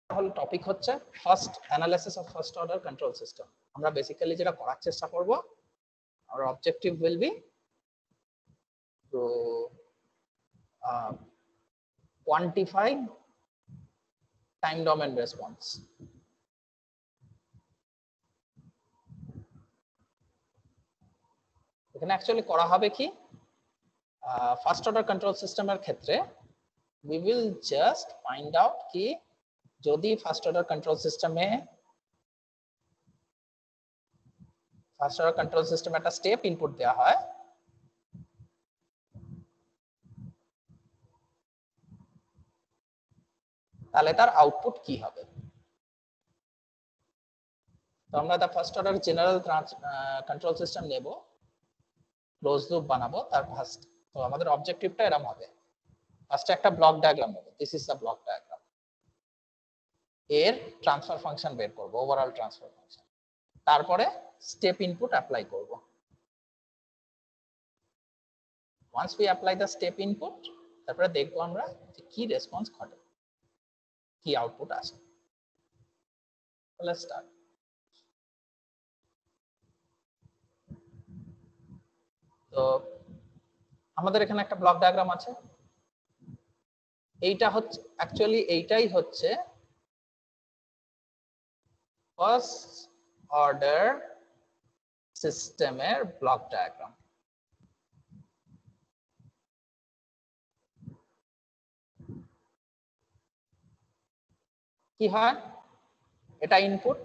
হল টপিক হচ্ছে first analysis of first order control system. আমরা বেসিক্যালি যেটা করার চেষ্টা করব, our objective will be to quantify time domain response. এখানে অ্যাকচুয়ালি করা হবে কি, ফার্স্ট অর্ডার কন্ট্রোল সিস্টেমের ক্ষেত্রে we will just find out কি যদি ফার্স্ট অর্ডার কন্ট্রোল সিস্টেমে একটা স্টেপ ইনপুট দেওয়া হয়, তাহলে তার আউটপুট কি হবে। তো আমরা the first order general control system নেব, ক্লোজ লুপ বানাবো তার ফার্স্ট। তো আমাদের অবজেক্টিভটা এরকম হবে, ফার্স্টে একটা ব্লক ডায়াগ্রাম নেব, this is the block diagram. এর ট্রান্সফার ফাংশন বের করব, ওভারঅল ট্রান্সফার ফাংশন। তারপরে স্টেপ ইনপুট অ্যাপ্লাই করব। Once we apply the step input, তারপরে দেখবো আমরা যে কি রেসপন্স ঘটে, কি আউটপুট আসে। Let's start. তো আমাদের এখানে একটা ব্লক ডায়াগ্রাম আছে, এইটা হচ্ছে অ্যাকচুয়ালি এইটাই হচ্ছে ফার্স্ট অর্ডার সিস্টেমের ব্লক ডায়াগ্রাম। কি হয়, এটা ইনপুট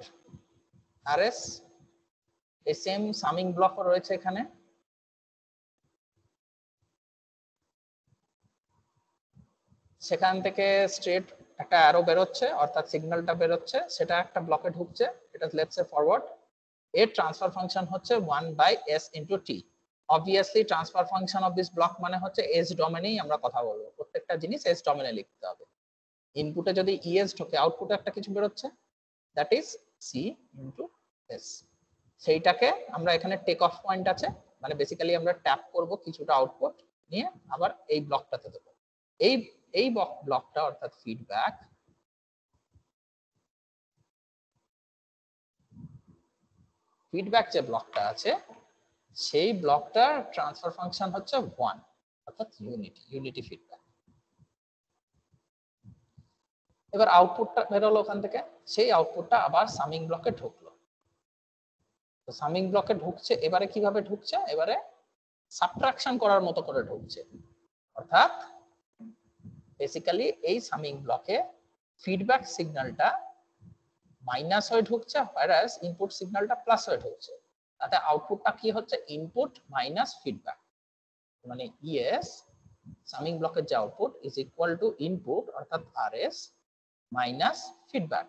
আরএস, এই সেম সামিং ব্লকও রয়েছে এখানে। সেখান থেকে স্ট্রেট একটা অ্যারো বেরোচ্ছে, অর্থাৎ সিগন্যালটা বেরোচ্ছে, সেটা একটা ব্লকে ঢুকছে, এটা লেটস সে ফরওয়ার্ড। এর ট্রান্সফার ফাংশন হচ্ছে 1/s * t। Obviously transfer function of this block মানে হচ্ছে এস ডোমেনেই আমরা কথা বলবো, প্রত্যেকটা জিনিস এস ডোমেনে লিখতে হবে। ইনপুটে যদি ইএস ঢোকে, আউটপুটে একটা কিছু বেরোচ্ছে, that is C into S. সেইটাকে আমরা এখানে টেক অফ পয়েন্ট আছে, মানে বেসিক্যালি আমরা ট্যাপ করব কিছুটা আউটপুট নিয়ে আবার এই ব্লকটাতে দেবো। এই ব্লকটা অর্থাৎ ফিডব্যাক, যে ব্লকটা আছে সেই ব্লকটার ট্রান্সফার ফাংশন হচ্ছে 1, অর্থাৎ ইউনিটি ফিডব্যাক। এবার আউটপুটটা বেরোলো ওখান থেকে, সেই আউটপুটটা আবার সামিং ব্লকে ঢুকলো। তো সামিং ব্লকে ঢুকছে, এবারে কিভাবে ঢুকছে, এবারে সাবট্রাকশন করার মতো করে ঢুকছে, অর্থাৎ বেসিক্যালি এই সামিং ব্লকে ফিডব্যাক সিগন্যালটা মাইনাস হয়ে ঢুকছে, whereas ইনপুট সিগন্যালটা প্লাস হয়ে ঢুকছে। তাতে আউটপুটটা কি হচ্ছে, ইনপুট মাইনাস ফিডব্যাক, মানে ইএস সামিং ব্লকের যে output is equal two input অর্থাৎ আরএস মাইনাস ফিডব্যাক।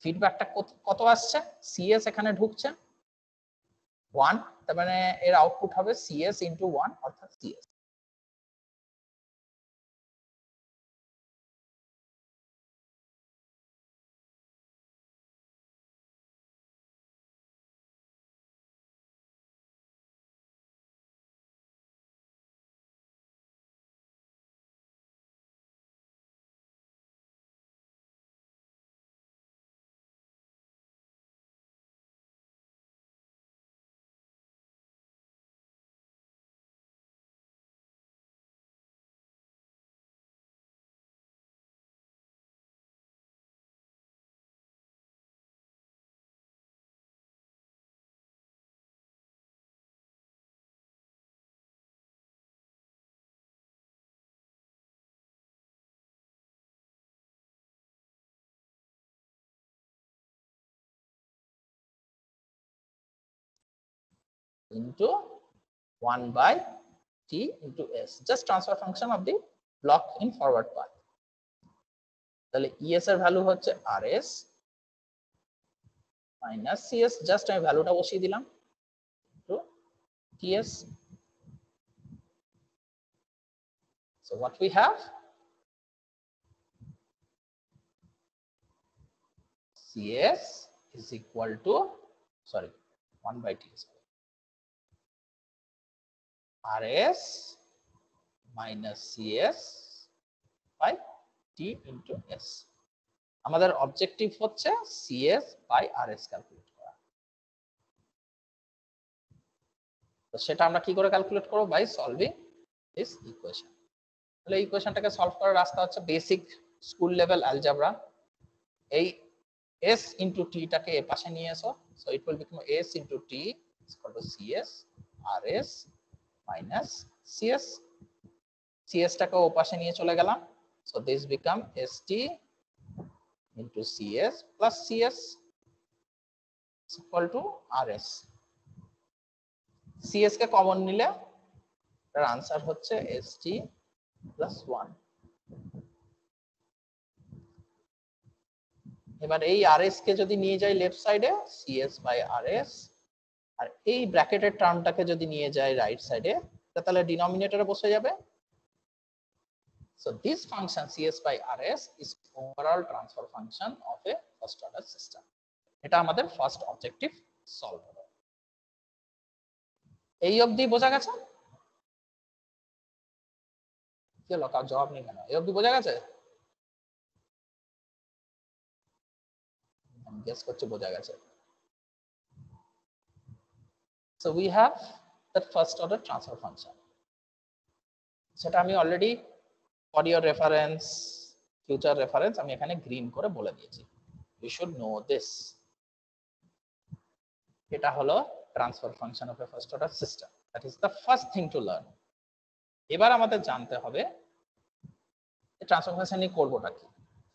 ফিডব্যাকটা কত আসছে, সিএস এখানে ঢুকছে 1, তার মানে এর আউটপুট হবে সিএস ইনটু 1 অর্থাৎ CS. into 1/t into s, just transfer function of the block in forward path। তাহলে ইএস এর ভ্যালু হচ্ছে আরএস মাইনাস সিএস, জাস্ট আমি ভ্যালুটা বসিয়ে দিলাম, to TS. So what we have, CS is equal to, sorry, 1/t RS minus CS by T into S. আমাদের objective হচ্ছে CS by RS calculate করা। তো সেটা আমরা কি করে ক্যালকুলেট করব? By solving this equation. তাহলে এই ইকুয়েশনটাকে সলভ করার রাস্তা হচ্ছে বেসিক স্কুল লেভেল অ্যালজেব্রা। এই s into t টাকে এ পাশে নিয়ে এসো, so it will become s into t is equal to cs rs minus cs। cs টাকে ও পাশে নিয়ে চলে গেলাম, so this become st into cs plus cs is equal to rs। cs K common নিলে এর आंसर হচ্ছে st plus 1। এবার এই rs কে যদি নিয়ে যাই লেফট সাইডে cs by rs, আর এই ব্র্যাকেটের টার্মটাকে যদি নিয়ে যাই রাইট সাইডে, তাহলে ডিনোমিনেটরে বসে যাবে। So this function cs by rs is overall transfer function of a first order system. এটা আমাদের ফার্স্ট অবজেক্টিভ সলভ হবে। এই অবধি বোঝা গেছে? কি হলো, কার জবাব নেই কেন? এই অবধি বোঝা গেছে? আমি গেস করছি বোঝা গেছে। So we have that first order transfer function. সেটা আমি already for your reference, future reference আমি এখানে গ্রিন করে বলে দিয়েছি। You should know this. এটা হলো transfer function of A first order system. That is the first thing to learn. এবার আমাদের জানতে হবে ট্রান্সফার ফাংশন নিয়ে করবোটা কি।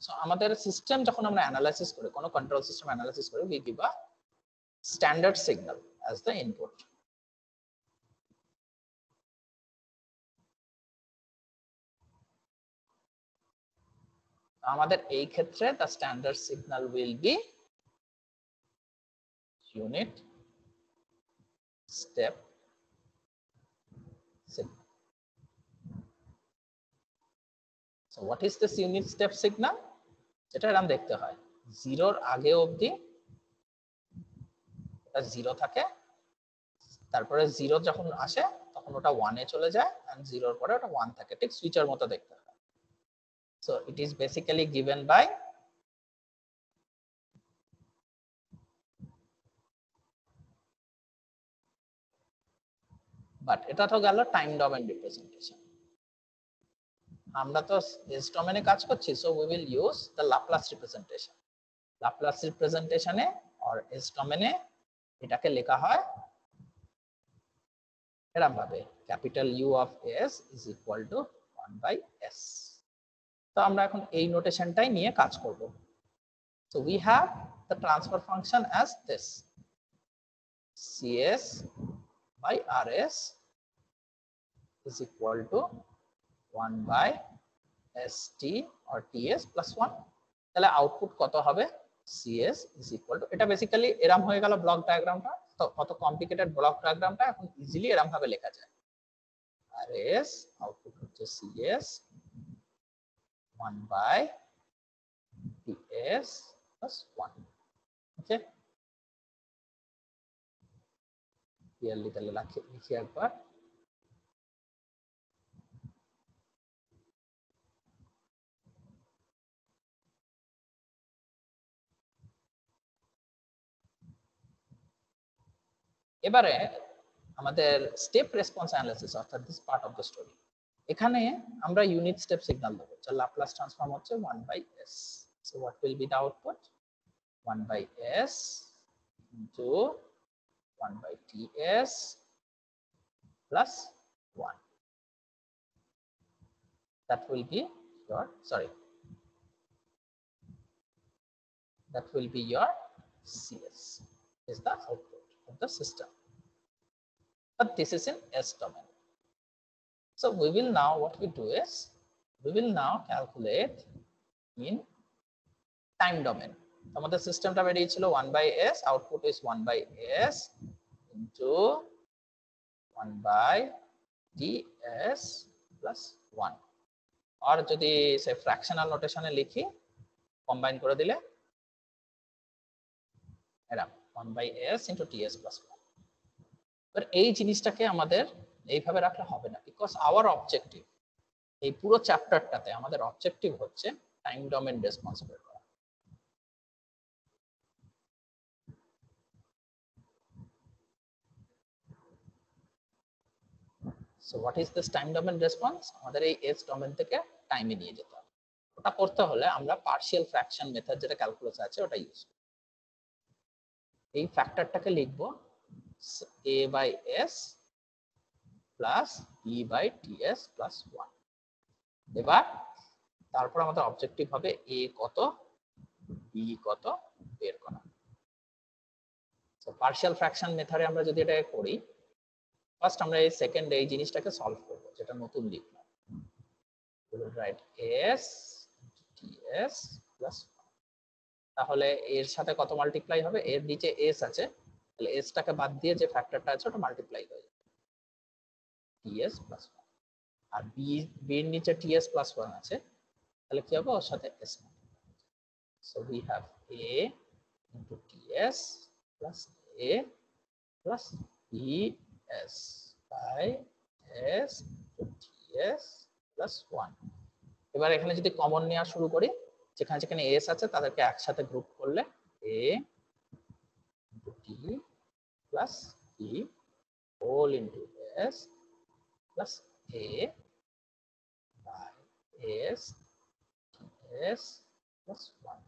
সো আমাদের সিস্টেম যখন আমরা অ্যানালাইসিস করি, কোনো কন্ট্রোল সিস্টেম অ্যানালাইসিস করি, we give a standard signal as the input. আমাদের এই ক্ষেত্রে the standard signal will be unit step signal. So what is this unit step signal? যেটা এরকম দেখতে হয়, জিরোর আগে অবধি এটা জিরো থাকে, তারপরে জিরো যখন আসে তখন ওটা ওয়ানে চলে যায়, এন্ড জিরোর পরে ওটা ওয়ান থাকে, ঠিক সুইচের মতো দেখতে হয়। So it is basically given by but এটা তো গেল টাইম ডোমেন রিপ্রেজেন্টেশন। আমরা তো এস ডোমেনে কাজ করছি, so we will use the Laplace representation. Laplace রিপ্রেজেন্টেশনে আর এস ডোমেনে এটাকে লেখা হয় এরকম ভাবে, capital U of S is equal to 1/s। তো আমরা এখন এই নোটেশনটাই নিয়ে কাজ করব। So we have the transfer function as this, cs by rs is equal to 1/st or ts plus 1। তাহলে আউটপুট কত হবে? cs is equal to, এটা বেসিক্যালি এরকম হয়ে গেল ব্লক ডায়াগ্রামটা। তো কত কমপ্লিকেটেড ব্লক ডায়াগ্রামটা এখন ইজিলি এরকম ভাবে লেখা যায়। rs আউটপুট হচ্ছে cs 1/ts plus 1। ওকে, ক্লিয়ারলি তাহলে লিখি একবার। এবারে আমাদের স্টেপ রেসপন্স অ্যানালিসিস, অর্থাৎ this part of the story. এখানে আমরা ইউনিট স্টেপ সিগন্যাল দেবো, যার ল্যাপ্লাস ট্রান্সফর্ম হচ্ছে 1/s। So what will be the output? 1/s into 1/ts plus 1. That will be your, that will be your cs, is the output of the system. But this is in S domain. So we will now, what we do is, we will now calculate in time domain. আমাদের সিস্টেমটা বেরিয়েছিল 1/s, output is 1/s into 1/ts plus 1। আর যদি সে fractional নোটেশনে লিখি, combine করে দিলে এরকম 1/s into ts plus 1। এবার এই জিনিসটাকে আমাদের এইভাবে রাখলে হবে না, বিকজ আওয়ার অবজেক্টিভ এই পুরো চ্যাপ্টারটাতে আমাদের অবজেক্টিভ হচ্ছে টাইম ডোমেন রেসপন্স বের করা। So what is this time domain response? আমাদের এই এস ডোমেন থেকে টাইমে নিয়ে যেতে হবে। ওটা করতে হলে আমরা পার্শিয়াল ফ্র্যাকশন মেথড যেটা ক্যালকুলাসে আছে ওটা ইউজ করব। এই ফ্যাক্টরটাকে লিখবো a by s plus b by ts plus 1। এবার তারপর আমাদের অবজেক্টিভ হবে a কত b কত বের করা। সো পার্শিয়াল ফ্র্যাকশন মেথডে আমরা যদি এটা করি, ফার্স্ট আমরা এই সেকেন্ড এই জিনিসটাকে সলভ করব, যেটা নতুন লিখলাম। Right s ts plus 1। তাহলে এর সাথে কত মাল্টিপ্লাই হবে? এর নিচে s আছে, তাহলে s টাকে বাদ দিয়ে যে ফ্যাক্টরটা আছে ওটা মাল্টিপ্লাই হয়ে যাবে ts প্লাস 1। আর b এর নিচে ts প্লাস 1 আছে, তাহলে কি হবে? ওর সাথে s। So we have a into ts plus a plus bs by s into ts plus 1। এবার এখানে যদি কমন নেওয়া শুরু করি, যেখানে যেখানে s আছে তাদেরকে একসাথে গ্রুপ করলে a into t plus b whole into s plus a by s ts plus 1.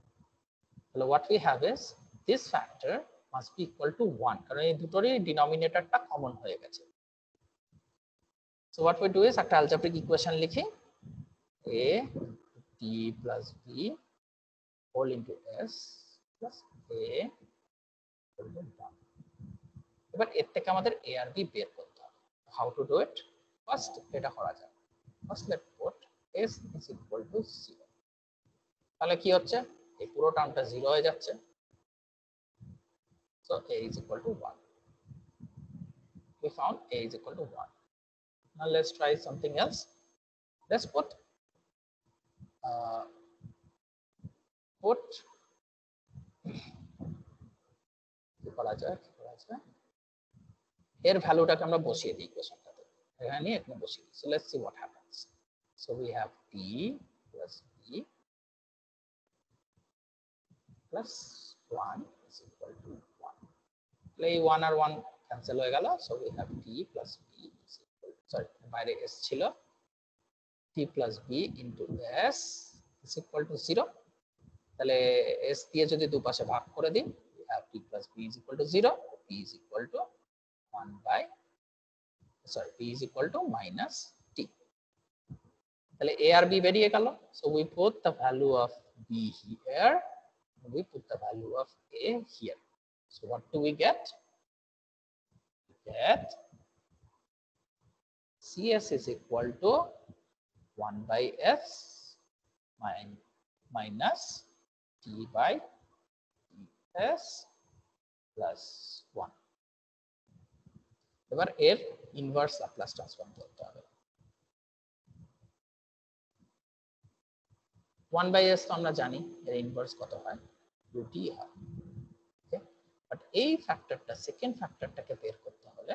তাহলে what we have is this factor must be equal to 1, কারণ এই দুটোরই ডিনোমিনেটরটা কমন হয়ে গেছে। So what we do is একটা algebraic equation লিখি, a t plus b whole into s plus a whole into 1। এবার এর থেকে আমাদের a আর b বের করতে হবে। How to do it? First এটা করা যাক। First let's put s is equal to 0। তাহলে কি হচ্ছে? এই পুরো টার্মটা 0 হয়ে যাচ্ছে। So a is equal to 1. We found a is equal to 1. Now let's try something else. Let's put এর ভ্যালুটাকে আমরা বসিয়ে দিই ইকুয়েশনটাতে, এখানে নিয়ে এখানে বসিয়ে দিই। So let's see what happens. So we have t plus b plus 1 is equal to 1. এই 1 আর 1 ক্যান্সেল হয়ে গেল। So we have t plus b is equal to, sorry বাইরে s ছিল, t plus b into s is equal to 0। তাহলে s দিয়ে যদি দুপাশে ভাগ করে দিই, we have t plus b is equal to 0, b is equal to 1 by, sorry, b is equal to minus t। তাহলে a আর b বেরিয়ে গেল। So we put the value of b here, we put the value of a here. So what do we get? We get cs is equal to 1 by s minus t by s plus 1। এবার এর inverse Laplace transform করতে হবে। 1 by s তো আমরা জানি এর inverse কত হয়, 2t হয়। ওকে, বাট এই ফ্যাক্টরটা, সেকেন্ড ফ্যাক্টরটাকে বের করতে হলে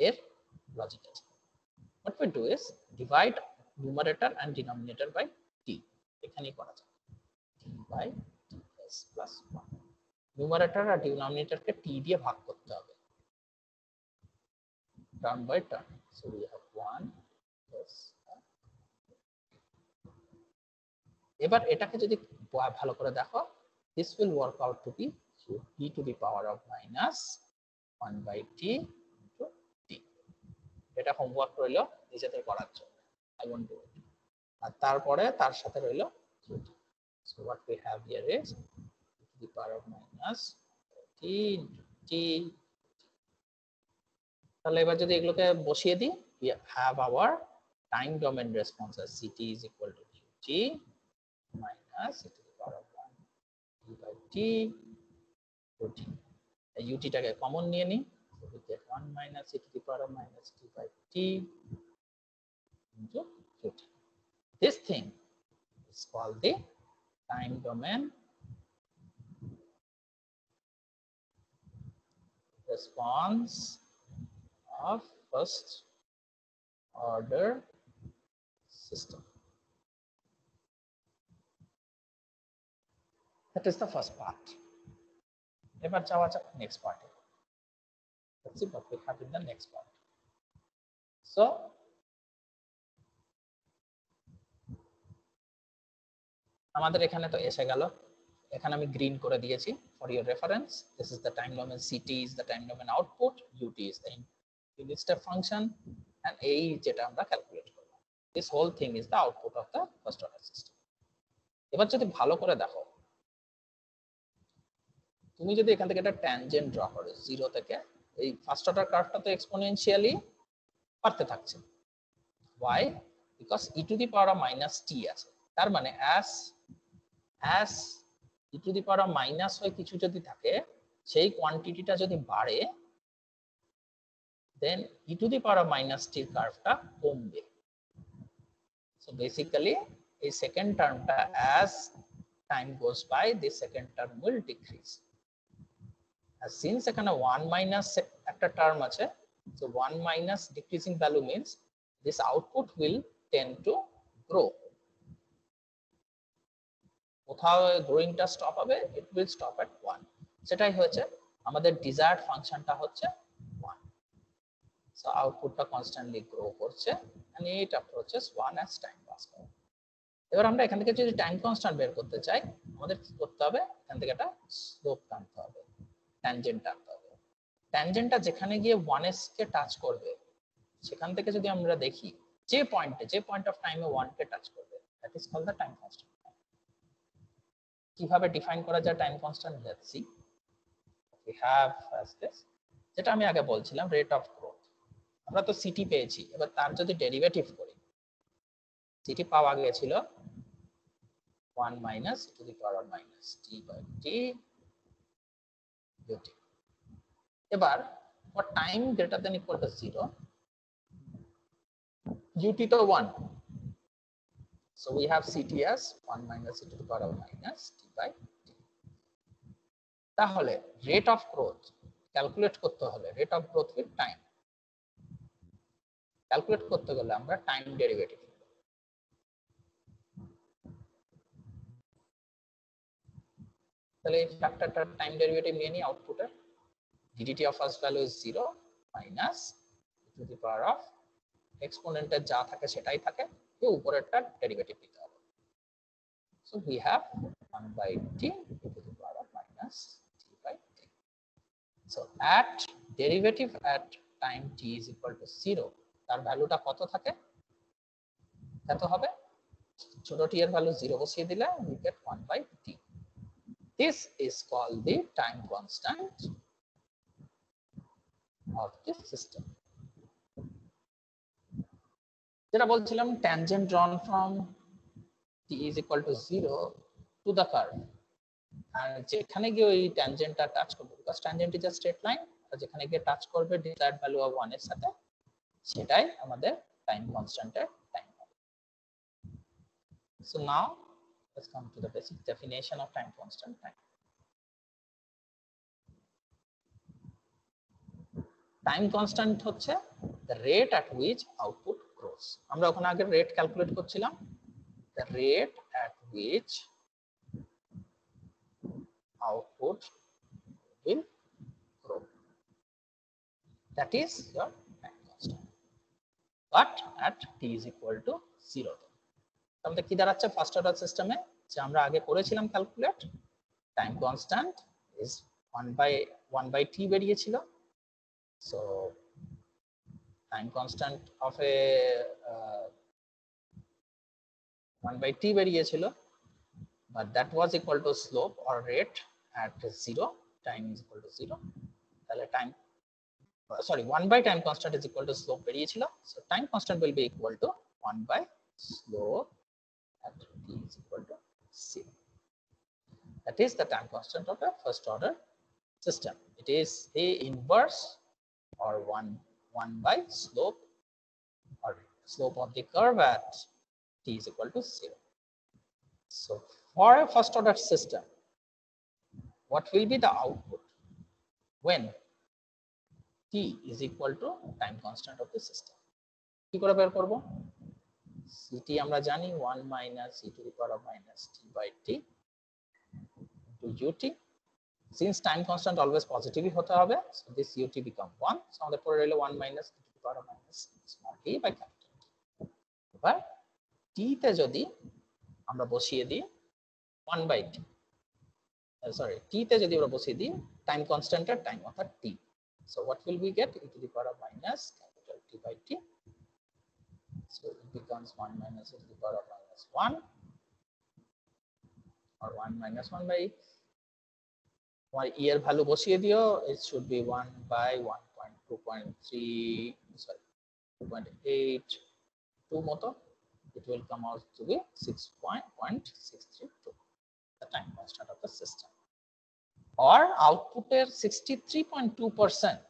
এর লজিক আছে। What we do is divide numerator and denominator by t। এখানেই করা যায় t by ts plus 1। numerator R denominator K t দিয়ে ভাগ করতে হবে term by term. So we have 1 plus, এবার এটাকে যদি ভালো করে দেখো, this will work out to be t to the power of minus 1 by t into t। এটা হোমওয়ার্ক রইল নিজেদের করার জন্য, I won't do it। আর তারপরে তার সাথে রইল qt। So what we have here is t to the power of minus t into t। তাহলে এবার যদি এগুলোকে বসিয়ে দিই, we have our time domain response as ct is equal to qt minus e to the power of 1 t by t to t। ut টাকে common নিয়ে নিই, so we get 1 minus e to the power of minus t by t into qt। This thing is called the time domain response of first order system. That is the first part. এবার যাওয়া যাক next পার্টে। Let's see what we have in the next part. So আমাদের এখানে তো এসে গেল, এখানে আমি গ্রিন করে দিয়েছি for your reference. This is the time domain, CT is the time domain output, UT is the unit step function, and এই যেটা আমরা ক্যালকুলেট করব, this whole thing is the output of the first order system. এবার যদি ভালো করে দেখো, তুমি যদি এখান থেকে একটা ট্যানজেন্ট ড্র করো জিরো থেকে, এই ফার্স্ট অর্ডার কার্ভটা তো এক্সপোনেনশিয়ালি বাড়তে থাকছে। why? because e to the power of minus t আছে, তার মানে as e to the power of minus হয় কিছু যদি থাকে, সেই কোয়ান্টিটিটা যদি বাড়ে, then e to the power of minus t কার্ভটা কমবে। so basically এই সেকেন্ড টার্মটা as time goes by, this second term will decrease. আর since এখানে 1 minus একটা টার্ম আছে, so 1 minus decreasing value means this output will tend to grow. কোথাও গ্রোইংটা stop হবে, it will stop at 1. সেটাই হয়েছে আমাদের ডিজায়ার্ড ফাংশনটা হচ্ছে 1. so আউটপুটটা কনস্ট্যান্টলি গ্রো করছে and it approaches 1 as time pass করে। এবার আমরা এখান থেকে যদি টাইম কনস্ট্যান্ট বের করতে চাই, আমাদের কি করতে হবে, এখান থেকে একটা স্লোপ টানতে হবে, ট্যানজেন্ট টানতে হবে। ট্যানজেন্টটা যেখানে গিয়ে 1s কে টাচ করবে, সেখান থেকে যদি আমরা দেখি যে পয়েন্ট অফ টাইমে 1 কে টাচ করবে, that is called the time constant. কিভাবে ডিফাইন করা যায় time constant? Let's see. We have first this, যেটা আমি আগে বলছিলাম, রেট অফ গ্রোথ। আমরা তো সিটি পেয়েছি, এবার তার যদি ডেরিভেটিভ করি, সিটি পাওয়া গিয়েছিল 1 minus e to the power of minus t by t ut। এবার for time greater than equal to 0, ut তো 1, so we have ct as 1 minus e to the power of minus t by t। তাহলে rate of growth calculate করতে হলে, rate of growth with time calculate করতে গেলে আমরা time derivative, তাহলে এই ফ্যাক্টরটা time derivative নিয়ে নিই আউটপুটের, ddt of first value is 0 minus e to the power of এক্সপোনেন্টের যা থাকে সেটাই থাকে, তো উপরেরটা ডেরিভেটিভ নিতে হবে। so we have 1 by t e to the power of minus t by t। so at derivative at time t is equal to 0, তার ভ্যালুটা কত থাকে, কত হবে, ছোট t এর ভ্যালু 0 বসিয়ে দিলে we get 1 by t। this is called the time constant of this system। যেটা বলছিলাম, tangent drawn from t is equal to 0 to the curve, আর যেখানে গিয়ে ওই ট্যানজেন্টটা টাচ করবে, because tangent is a straight line, আর যেখানে গিয়ে টাচ করবে ডিজায়ার্ড ভ্যালু অফ 1 এর সাথে, সেটাই আমাদের টাইম কনস্ট্যান্টের টাইম হবে। so now let's come to the basic definition of time constant time। Time constant হচ্ছে the rate at which output grows। আমরা ওখানে আগে রেট ক্যালকুলেট করছিলাম, the rate at which output will grow, that is your time constant, but at t is equal to 0। তাহলে কি দাঁড়াচ্ছে first order সিস্টেমে, যে আমরা আগে করেছিলাম calculate, time constant is 1 by t বেরিয়েছিল। so time constant of a 1 by t বেরিয়েছিল, but that was equal to slope or rate at 0, time is equal to 0। তাহলে time, sorry, 1 by time constant is equal to slope বেরিয়েছিল, so time constant will be equal to 1 by slope at t is equal to 0। that is the time constant of a first order system। it is a inverse or 1 by slope or slope of the curve at t is equal to 0। so for a first order system, what will be the output when t is equal to time constant of the system? কি করে বের করব? ct আমরা জানি 1 minus e to the power of minus t by t into ut। since time constant always positive হতে হবে, so this ut become 1, so আমাদের পরে রইল 1 minus e to the power of minus small t by capital T. এবার t তে যদি আমরা বসিয়ে দিই 1 by t, sorry, t তে যদি আমরা বসিয়ে দিই টাইম কনস্ট্যান্টের টাইম অর্থাৎ t, so what will we get? E to the power of minus capital T by t, so it becomes 1 minus e to the power of minus 1 or 1 minus 1 by তোমার e এর value বসিয়ে দিও, it should be 1 by 1.2.3, sorry 2.82 মতো, it will come out to be 6.632, the time constant of the system. or আউটপুটের 63.2%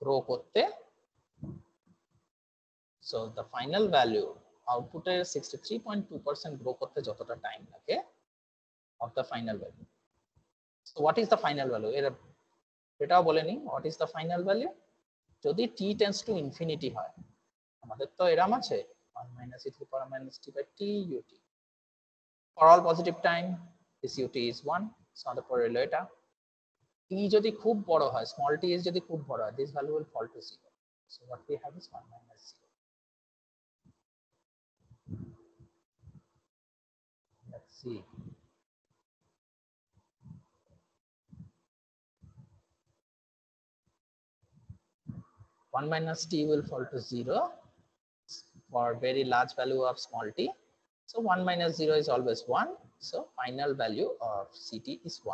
grow করতে, so the final value আউটপুটের 63.2% grow করতে যতটা টাইম লাগে of the final value. So what is the final value? এটাও বলে নি, what is the final value? যদি t tends to infinity হয়, আমাদের তো এরকম আছে 1 minus e to the power minus t by t ut. For all positive time, this ut is 1. So আমাদের পরে রইল এটা। t যদি খুব বড় হয়, small t is যদি খুব বড় হয়, this value will fall to 0. So what we have is 1 minus 0. Let's see. One minus t will fall to 0 for very large value of small t. So 1 minus 0 is always 1. So final value of Ct is 1.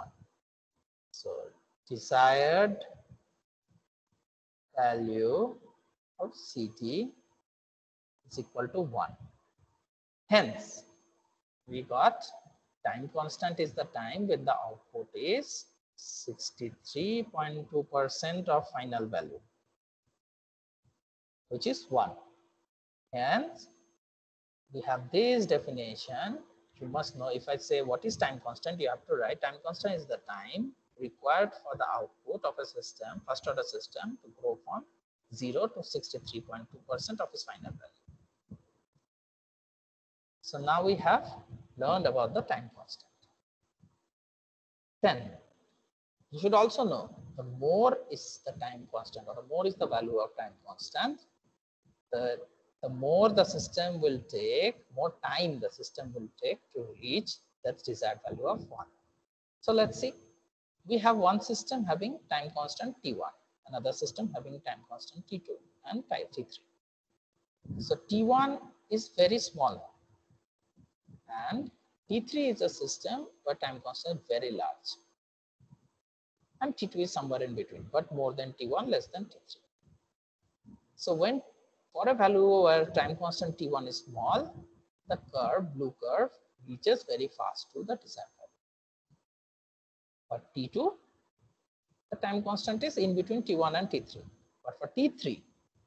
So desired value of Ct is equal to 1. Hence, we got time constant is the time when the output is 63.2% of final value, which is 1. Hence, we have this definition. You must know, if I say what is time constant, you have to write time constant is the time required for the output of a system, first order system, to grow from 0 to 63.2% of its final value. So now we have learned about the time constant. Then you should also know, the more is the time constant, or the more is the value of time constant, the more the system will take, more time the system will take to reach that desired value of 1. So let's see, we have one system having time constant t1, another system having time constant t2 and t3. So t1 is very small and t3 is a system where time constant is very large, and t2 is somewhere in between, but more than t1, less than t3. So when for a value where time constant t1 is small, the curve, blue curve, reaches very fast to the desired value. For t2, the time constant is in between t1 and t3. But for t3,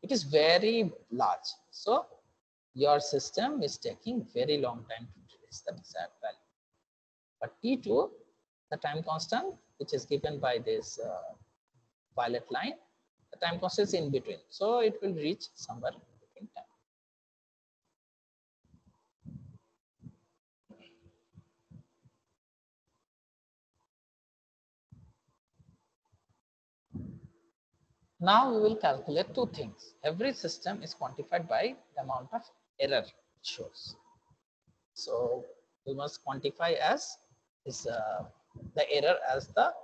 it is very large. So your system is taking very long time to reach the desired value. But t2, the time constant, which is given by this violet line, the time constant is in between, so it will reach somewhere in between time. Now we will calculate two things. Every system is quantified by the amount of error it shows. So we must quantify as this the error as the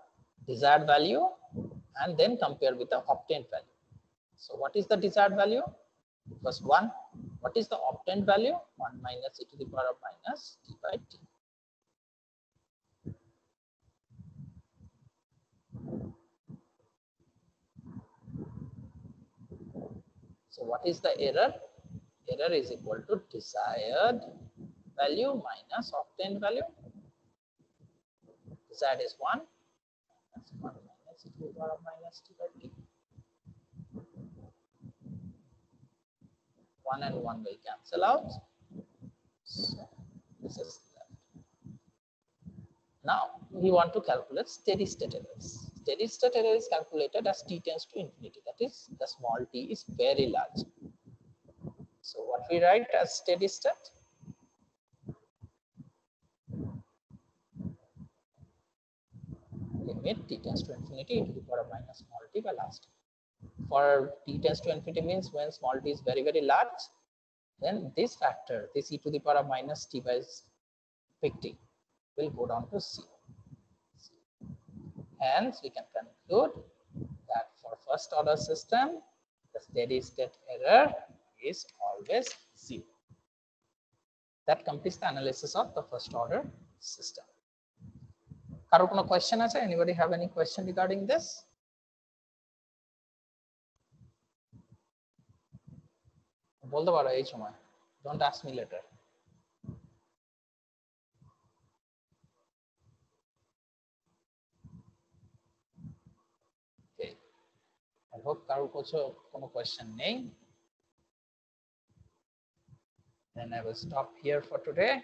desired value and then compare with the obtained value. So what is the desired value? It was 1. What is the obtained value? 1 minus e to the power of minus t by t. So what is the error? Error is equal to desired value minus obtained value. Desired is 1. That's 1 minus e to the power of minus t by t. 1 and 1 will cancel out. So this is left. Now we want to calculate steady state errors. Steady state error is calculated as t tends to infinity. That is, the small t is very large. So what we write as steady state? Limit t tends to infinity e to the power of minus small t by last. For t tends to infinity means when small t is very, very large, then this factor, this e to the power of minus t by big T, will go down to 0. Hence, we can conclude that for first order system, the steady state error is always 0. That completes the analysis of the first order system. কারো কোনো question আছে? Anybody have any question regarding this? বলতে পারো এই সময়. Don't ask me later. Okay. I hope কারো কোনো question নেই. Then I will stop here for today.